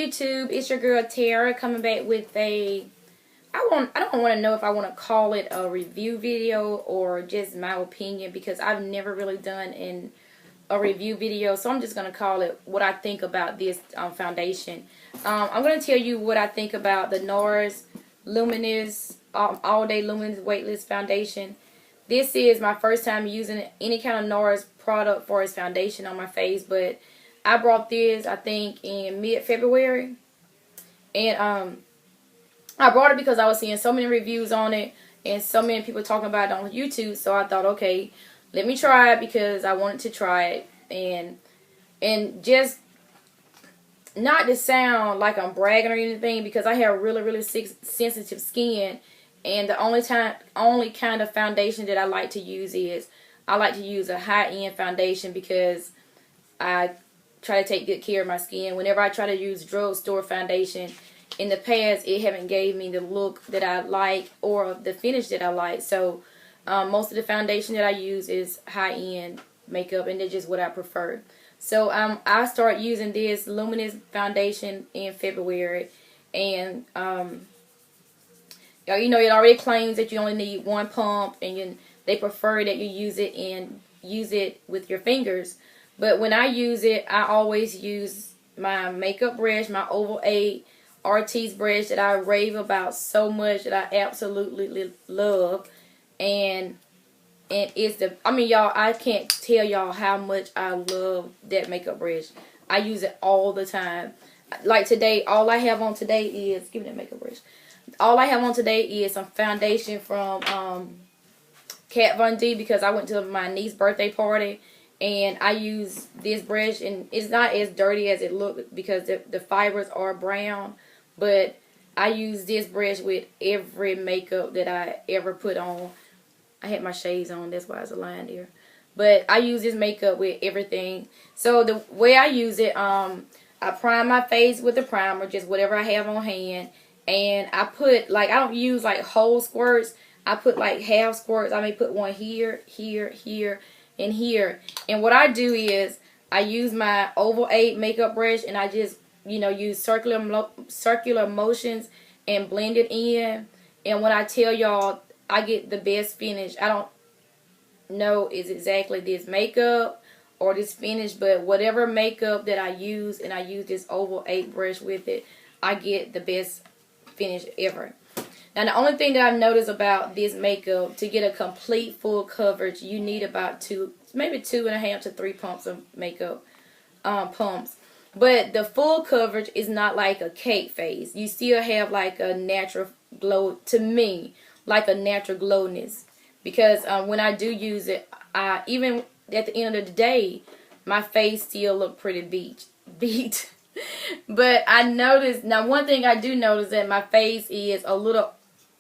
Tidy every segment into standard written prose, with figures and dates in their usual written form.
YouTube? It's your girl Tara coming back with a I don't want to know if I want to call it a review video or just my opinion, because I've never really done a review video, so I'm just going to call it what I think about this foundation. I'm going to tell you what I think about the Nars Luminous All Day Luminous Weightless Foundation. This is my first time using any kind of Nars product for its foundation on my face, but I brought this, I think, in mid-February. And I brought it because I was seeing so many reviews on it and so many people talking about it on YouTube. So I thought, okay, let me try it because I wanted to try it. And just not to sound like I'm bragging or anything, because I have really, really sensitive skin. And the only kind of foundation that I like to use is I like to use a high-end foundation because I try to take good care of my skin. Whenever I try to use drugstore foundation, in the past, it haven't gave me the look that I like or the finish that I like. So most of the foundation that I use is high-end makeup, and it's just what I prefer. So I start using this Luminous foundation in February, and you know, it already claims that you only need one pump, and they prefer that you use it with your fingers. But when I use it, I always use my makeup brush, my Oval 8 Artiste brush that I rave about so much, that I absolutely love. And it's y'all, I can't tell y'all how much I love that makeup brush. I use it all the time. Like today, all I have on today is, give me that makeup brush. All I have on today is some foundation from Kat Von D, because I went to my niece's birthday party and I use this brush, and it's not as dirty as it looks because the fibers are brown. But I use this brush with every makeup that I ever put on. I had my shades on, that's why it's a line there. But I use this makeup with everything. So the way I use it, I prime my face with the primer, just whatever I have on hand. And I put, like, I don't use like whole squirts. I put like half squirts. I may put one here, here, here, and here. And what I do is I use my Oval 8 makeup brush, and I just, you know, use circular motions and blend it in. And when I tell y'all, I get the best finish. I don't know is exactly this makeup or this finish, but whatever makeup that I use, and I use this Oval 8 brush with it, I get the best finish ever. Now, the only thing that I've noticed about this makeup, to get a complete full coverage, you need about maybe 2.5 to 3 pumps of makeup pumps. But the full coverage is not like a cake face. You still have like a natural glow, to me, like a natural glowness. Because when I do use it, even at the end of the day, my face still look pretty beat. But I noticed, now one thing I do notice, that my face is a little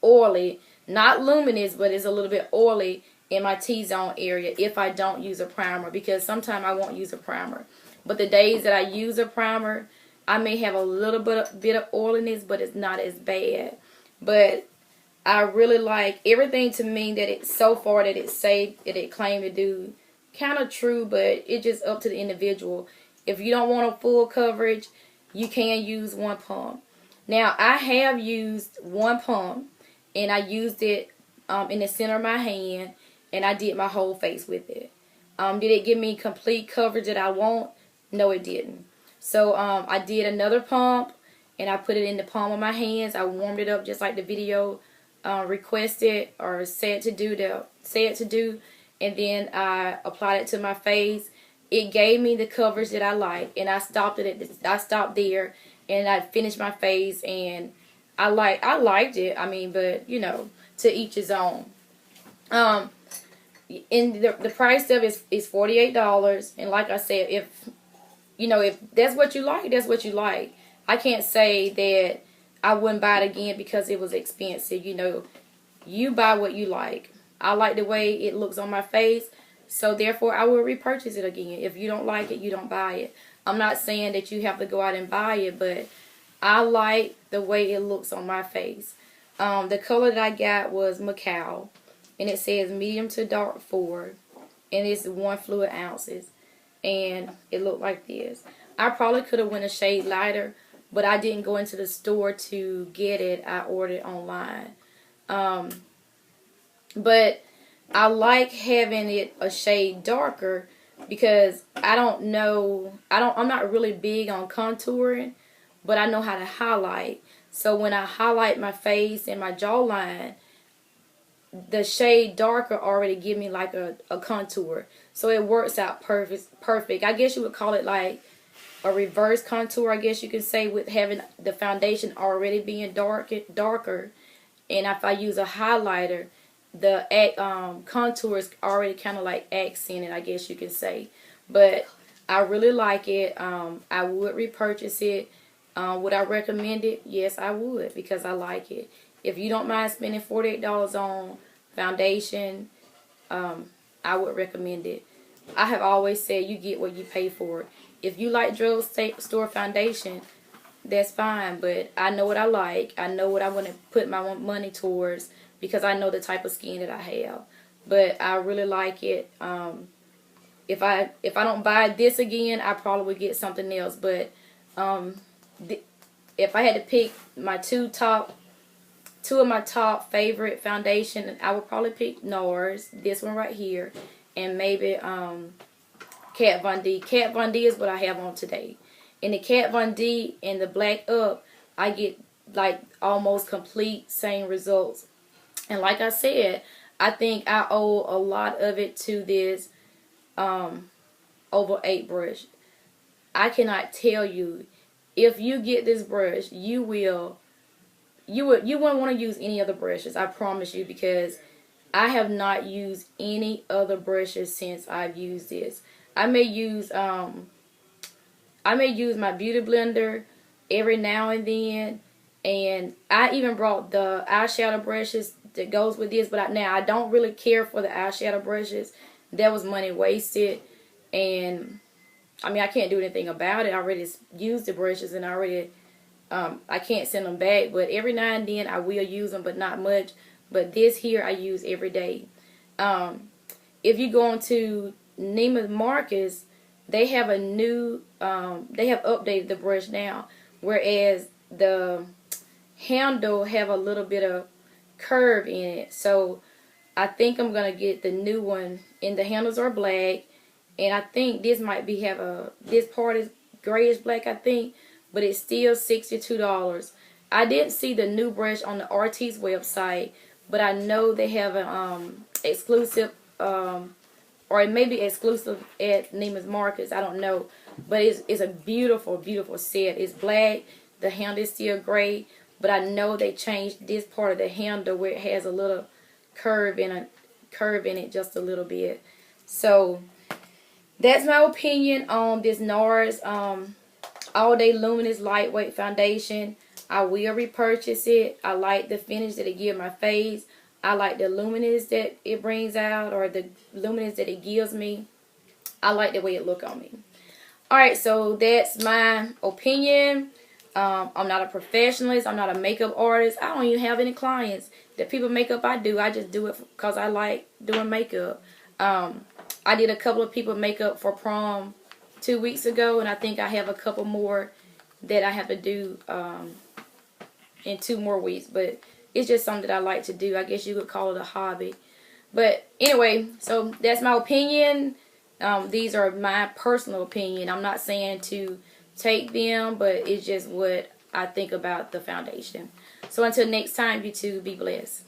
oily. Not luminous, but it's a little bit oily in my T-zone area if I don't use a primer. Because sometimes I won't use a primer. But the days that I use a primer, I may have a little bit of oiliness, but it's not as bad. But I really like everything, to me, that it so far that it claimed to do. Kind of true, but it's just up to the individual. If you don't want a full coverage, you can use one pump. Now, I have used one pump, and I used it in the center of my hand, and I did my whole face with it. Did it give me complete coverage that I want? No, it didn't. So I did another pump, and I put it in the palm of my hands. I warmed it up just like the video requested or said to do, and then I applied it to my face. It gave me the coverage that I like, and I stopped there, and I finished my face, and I liked it. I mean, but you know, to each his own. And the price of it is $48, and like I said, if that's what you like, that's what you like. I can't say that I wouldn't buy it again because it was expensive. You know, you buy what you like. I like the way it looks on my face, so therefore I will repurchase it again. If you don't like it, you don't buy it. I'm not saying that you have to go out and buy it, but I like the way it looks on my face. The color that I got was Macao, and it says medium to dark 4, and it's 1 fluid ounces. And it looked like this. I probably could have went a shade lighter, but I didn't go into the store to get it. I ordered it online. But I like having it a shade darker because I don't know, I'm not really big on contouring, but I know how to highlight. So when I highlight my face and my jawline, the shade darker already give me like a contour. So it works out perfect. I guess you would call it like a reverse contour, I guess you could say, with having the foundation already being darker. And if I use a highlighter, the contour is already kind of like accented, I guess you can say. But I really like it. I would repurchase it. Would I recommend it? Yes, I would, because I like it. If you don't mind spending $48 on foundation, I would recommend it. I have always said you get what you pay for. If you like drugstore foundation, that's fine, but I know what I like. I know what I want to put my money towards because I know the type of skin that I have. But I really like it. If I don't buy this again, I probably would get something else. But if I had to pick my two of my top favorite foundation, I would probably pick Nars, this one right here, and maybe Kat Von D. Kat Von D is what I have on today. In the Kat Von D and the Black Up, I get like almost complete same results. And like I said, I think I owe a lot of it to this Oval 8 brush. I cannot tell you, if you get this brush, you won't want to use any other brushes, I promise you, because I have not used any other brushes since I've used this. I may use my beauty blender every now and then, and I even brought the eyeshadow brushes that goes with this, but now I don't really care for the eyeshadow brushes. That was money wasted, and I mean, I can't do anything about it. I already used the brushes, and I can't send them back, but every now and then I will use them, but not much. But this here I use every day. If you go on to Neiman Marcus, they have a new, they have updated the brush now, whereas the handle have a little bit of curve in it. So I think I'm going to get the new one, and the handles are black, and I think this might be this part is grayish black, I think, but it's still $62. I didn't see the new brush on the RT's website, but I know they have an exclusive, or it may be exclusive at Neiman Marcus. I don't know, but it's a beautiful, beautiful set. It's black. The handle is still gray, but I know they changed this part of the handle where it has a little curve in it, just a little bit. So that's my opinion on this Nars All Day Luminous Lightweight Foundation. I will repurchase it. I like the finish that it gives my face. I like the luminous that it brings out, or the luminous that it gives me. I like the way it looks on me. Alright, so that's my opinion. I'm not a professionalist. I'm not a makeup artist. I don't even have any clients. The people makeup I do, I just do it because I like doing makeup. I did a couple of people makeup for prom 2 weeks ago, and I think I have a couple more that I have to do in 2 more weeks. But it's just something that I like to do. I guess you could call it a hobby. But anyway, so that's my opinion. These are my personal opinion. I'm not saying to take them, but it's just what I think about the foundation. So until next time, you two, be blessed.